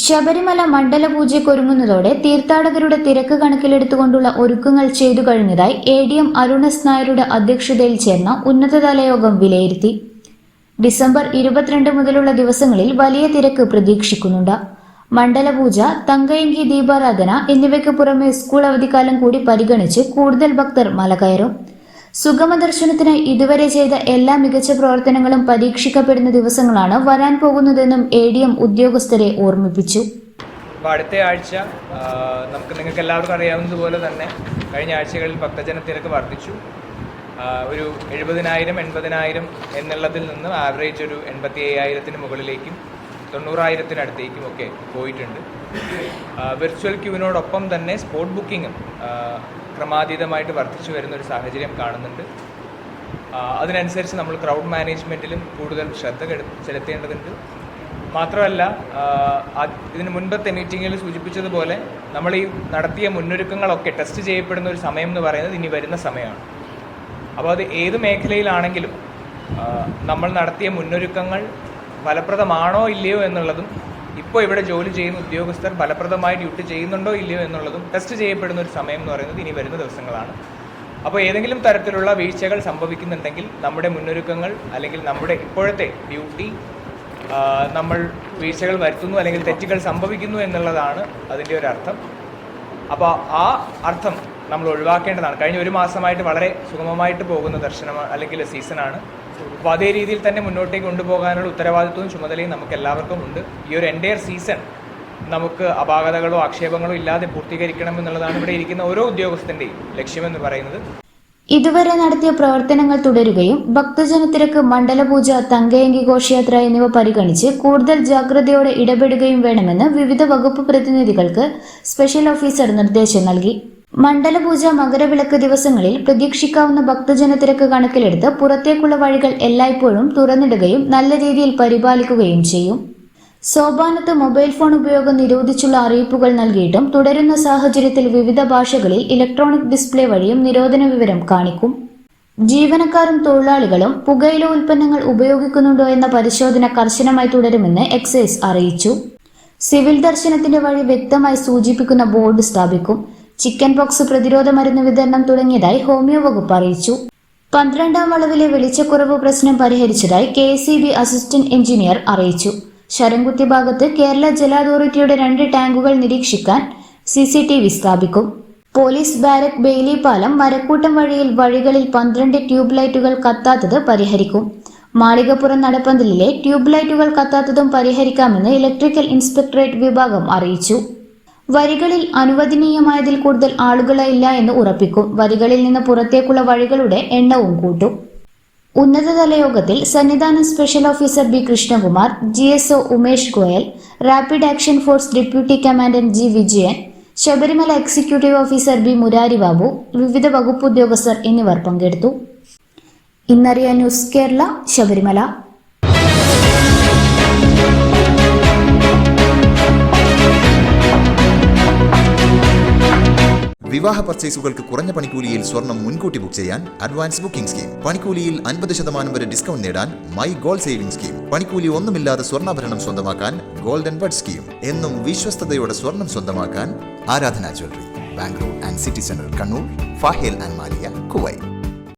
ശബരിമല മണ്ഡലപൂജയ്ക്കൊരുങ്ങുന്നതോടെ തീർത്ഥാടകരുടെ തിരക്ക് കണക്കിലെടുത്തുകൊണ്ടുള്ള ഒരുക്കങ്ങൾ ചെയ്തു കഴിഞ്ഞതായി ADM അരുൺ എസ് നായരുടെ അധ്യക്ഷതയിൽ ചേർന്ന ഉന്നതതല യോഗം വിലയിരുത്തി. ഡിസംബർ 22 മുതലുള്ള ദിവസങ്ങളിൽ വലിയ തിരക്ക് പ്രതീക്ഷിക്കുന്നുണ്ട്. മണ്ഡലപൂജ, തങ്കയങ്കി ദീപാരാധന എന്നിവയ്ക്ക് പുറമെ സ്കൂൾ അവധിക്കാലം കൂടി പരിഗണിച്ച് കൂടുതൽ ഭക്തർ മല കയറും. സുഗമ ദർശനത്തിന് ഇതുവരെ ചെയ്ത എല്ലാ മികച്ച പ്രവർത്തനങ്ങളും പരീക്ഷിക്കപ്പെടുന്ന ദിവസങ്ങളാണ് വരാൻ പോകുന്നതെന്നും ADM ഉദ്യോഗസ്ഥരെ ഓർമ്മിപ്പിച്ചു. അടുത്ത ആഴ്ച നിങ്ങൾക്ക് എല്ലാവർക്കും അറിയാവുന്നതുപോലെ തന്നെ കഴിഞ്ഞ ആഴ്ചകളിൽ ഭക്തജന തിരക്ക് വർദ്ധിച്ചു. ഒരു 70,000-80,000 എന്നുള്ളതിൽ നിന്ന് ആവറേജ് ഒരു 85,000 മുകളിലേക്കും 90,000 ഒക്കെ പോയിട്ടുണ്ട്. വിർച്വൽ ക്യൂവിനോടൊപ്പം തന്നെ സ്പോട്ട് ബുക്കിങ്ങും ക്രമാതീതമായിട്ട് വർദ്ധിച്ചു വരുന്ന ഒരു സാഹചര്യം കാണുന്നുണ്ട്. അതിനനുസരിച്ച് നമ്മൾ ക്രൗഡ് മാനേജ്മെൻറ്റിലും കൂടുതൽ ശ്രദ്ധ ചെലുത്തേണ്ടതുണ്ട്. മാത്രമല്ല, ഇതിന് മുൻപത്തെ മീറ്റിങ്ങിൽ സൂചിപ്പിച്ചതുപോലെ നമ്മൾ ഈ നടത്തിയ മുന്നൊരുക്കങ്ങളൊക്കെ ടെസ്റ്റ് ചെയ്യപ്പെടുന്ന ഒരു സമയം എന്ന് പറയുന്നത് ഇനി വരുന്ന സമയമാണ്. അപ്പോൾ അത് ഏത് മേഖലയിലാണെങ്കിലും നമ്മൾ നടത്തിയ മുന്നൊരുക്കങ്ങൾ ഫലപ്രദമാണോ ഇല്ലയോ എന്നുള്ളതും ഇപ്പോൾ ഇവിടെ ജോലി ചെയ്യുന്ന ഉദ്യോഗസ്ഥർ ഫലപ്രദമായി ഡ്യൂട്ടി ചെയ്യുന്നുണ്ടോ ഇല്ലയോ എന്നുള്ളതും ടെസ്റ്റ് ചെയ്യപ്പെടുന്ന ഒരു സമയം എന്ന് പറയുന്നത് ഇനി വരുന്ന ദിവസങ്ങളാണ്. അപ്പോൾ ഏതെങ്കിലും തരത്തിലുള്ള വീഴ്ചകൾ സംഭവിക്കുന്നുണ്ടെങ്കിൽ നമ്മുടെ മുന്നൊരുക്കങ്ങൾ അല്ലെങ്കിൽ നമ്മുടെ ഇപ്പോഴത്തെ ഡ്യൂട്ടി നമ്മൾ വീഴ്ചകൾ വരുത്തുന്നു അല്ലെങ്കിൽ തെറ്റുകൾ സംഭവിക്കുന്നു എന്നുള്ളതാണ് അതിൻ്റെ ഒരു അർത്ഥം. അപ്പോൾ ആ അർത്ഥം നമ്മൾ ഒഴിവാക്കേണ്ടതാണ്. കഴിഞ്ഞ ഒരു മാസമായിട്ട് വളരെ സുഗമമായിട്ട് പോകുന്ന ദർശനം അല്ലെങ്കിൽ സീസണാണ്. അപ്പോൾ അതേ രീതിയിൽ തന്നെ മുന്നോട്ടേക്ക് കൊണ്ടുപോകാനുള്ള ഉത്തരവാദിത്വവും ചുമതലയും നമുക്ക് എല്ലാവർക്കും ഉണ്ട്. ഈ ഒരു എൻ്റയർ സീസൺ നമുക്ക് അപാകതകളോ ആക്ഷേപങ്ങളോ ഇല്ലാതെ പൂർത്തീകരിക്കണം എന്നുള്ളതാണ് ഇവിടെ ഇരിക്കുന്ന ഓരോ ഉദ്യോഗസ്ഥൻ്റെയും ലക്ഷ്യമെന്ന് പറയുന്നത്. ഇതുവരെ നടത്തിയ പ്രവർത്തനങ്ങൾ തുടരുകയും ഭക്തജനത്തിരക്ക്, മണ്ഡലപൂജ, തങ്കയങ്കി ഘോഷയാത്ര എന്നിവ പരിഗണിച്ച് കൂടുതൽ ജാഗ്രതയോടെ ഇടപെടുകയും വേണമെന്ന് വിവിധ വകുപ്പ് പ്രതിനിധികൾക്ക് സ്പെഷ്യൽ ഓഫീസർ നിർദ്ദേശം നൽകി. മണ്ഡലപൂജ, മകരവിളക്ക് ദിവസങ്ങളിൽ പ്രതീക്ഷിക്കാവുന്ന ഭക്തജനത്തിരക്ക് കണക്കിലെടുത്ത് പുറത്തേക്കുള്ള വഴികൾ എല്ലായ്പ്പോഴും തുറന്നിടുകയും നല്ല രീതിയിൽ പരിപാലിക്കുകയും ചെയ്യും. സോപാനത്ത് മൊബൈൽ ഫോൺ ഉപയോഗം നിരോധിച്ചുള്ള അറിയിപ്പുകൾ നൽകിയിട്ടും തുടരുന്ന സാഹചര്യത്തിൽ വിവിധ ഭാഷകളിൽ ഇലക്ട്രോണിക് ഡിസ്പ്ലേ വഴിയും നിരോധന വിവരം കാണിക്കും. ജീവനക്കാരും തൊഴിലാളികളും പുകയില ഉൽപ്പന്നങ്ങൾ ഉപയോഗിക്കുന്നുണ്ടോ എന്ന പരിശോധന കർശനമായി തുടരുമെന്ന് എക്സൈസ് അറിയിച്ചു. സിവിൽ ദർശനത്തിന്റെ വഴി വ്യക്തമായി സൂചിപ്പിക്കുന്ന ബോർഡ് സ്ഥാപിക്കും. ചിക്കൻ പോക്സ് പ്രതിരോധ മരുന്ന് വിതരണം തുടങ്ങിയതായി ഹോമിയോ വകുപ്പ് അറിയിച്ചു. 12ാം വളവിലെ വെളിച്ചക്കുറവ് പ്രശ്നം പരിഹരിച്ചതായി KSEB അസിസ്റ്റന്റ് എഞ്ചിനീയർ അറിയിച്ചു. ശരംകുത്തി ഭാഗത്ത് കേരള ജല അതോറിറ്റിയുടെ 2 ടാങ്കുകൾ നിരീക്ഷിക്കാൻ CCTV സ്ഥാപിക്കും. പോലീസ് ബാരക്, ബെയിലി പാലം, മരക്കൂട്ടം വഴികളിൽ 12 ട്യൂബ് ലൈറ്റുകൾ കത്താത്തത് പരിഹരിക്കും. മാളികപ്പുറം നടപ്പന്തലിലെ ട്യൂബ് ലൈറ്റുകൾ കത്താത്തതും പരിഹരിക്കാമെന്ന് ഇലക്ട്രിക്കൽ ഇൻസ്പെക്ടറേറ്റ് വിഭാഗം അറിയിച്ചു. വരികളിൽ അനുവദനീയമായതിൽ കൂടുതൽ ആളുകളില്ല എന്ന് ഉറപ്പിക്കും. വരികളിൽ നിന്ന് പുറത്തേക്കുള്ള വഴികളുടെ എണ്ണവും കൂട്ടും. ഉന്നതതല യോഗത്തിൽ Sannidhanam special officer B. Krishnakumar, GSO Umesh Goyal, rapid action force deputy commandant G. Vijayan, Sabarimala executive officer B. Murari Babu, വിവിധ വകുപ്പ് ഉദ്യോഗസ്ഥർ എന്നിവർ പങ്കെടുത്തു. ഇന്നറിയ ന്യൂസ് കേരള, ശബരിമല. വിവാഹ പർച്ചേസുകൾക്ക് കുറഞ്ഞ പണിക്കൂലിയിൽ സ്വർണം മുൻകൂട്ടി ബുക്ക് ചെയ്യാൻ അഡ്വാൻസ് ബുക്കിംഗ് സ്കീം. പണിക്കൂലിയിൽ 50% വരെ ഡിസ്കൗണ്ട് നേടാൻ മൈ ഗോൾഡ് സേവിംഗ് സ്കീം. പണിക്കൂലി ഒന്നുമില്ലാതെ സ്വർണ്ണാഭരണം സ്വന്തമാക്കാൻ ഗോൾഡൻ ബഡ് സ്കീം. എന്നും വിശ്വസ്തയോടെ സ്വർണം സ്വന്തമാക്കാൻ ആരാധന jewellery, Bangalore and city centre, Kannur, ഫാഹേൽ and Maliya, Kuwait.